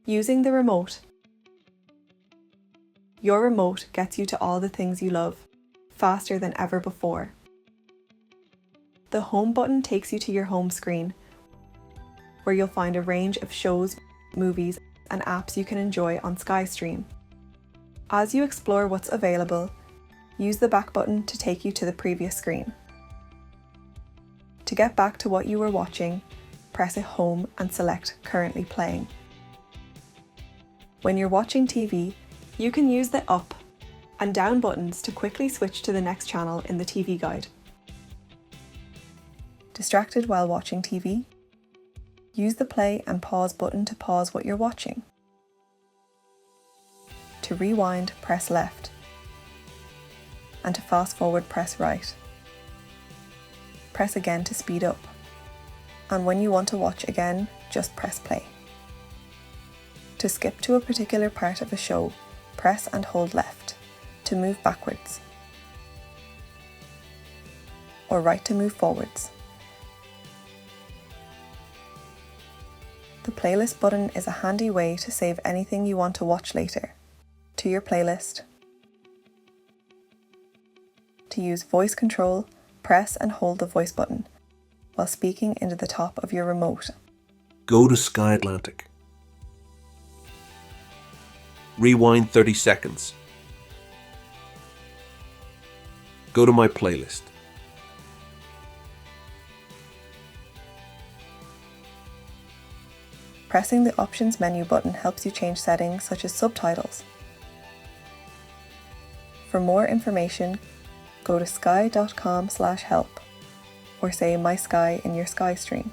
Using the remote. Your remote gets you to all the things you love, faster than ever before. The home button takes you to your home screen, where you'll find a range of shows, movies, and apps you can enjoy on SkyStream. As you explore what's available, use the back button to take you to the previous screen. To get back to what you were watching, press it home and select Currently Playing. When you're watching TV, you can use the up and down buttons to quickly switch to the next channel in the TV guide. Distracted while watching TV? Use the play and pause button to pause what you're watching. To rewind, press left. And to fast forward, press right. Press again to speed up. And when you want to watch again, just press play. To skip to a particular part of a show, press and hold left to move backwards, or right to move forwards. The playlist button is a handy way to save anything you want to watch later to your playlist. To use voice control, press and hold the voice button while speaking into the top of your remote. Go to Sky Atlantic. Rewind 30 seconds. Go to my playlist. Pressing the Options menu button helps you change settings such as subtitles. For more information, go to sky.com/help or say My Sky in your SkyStream.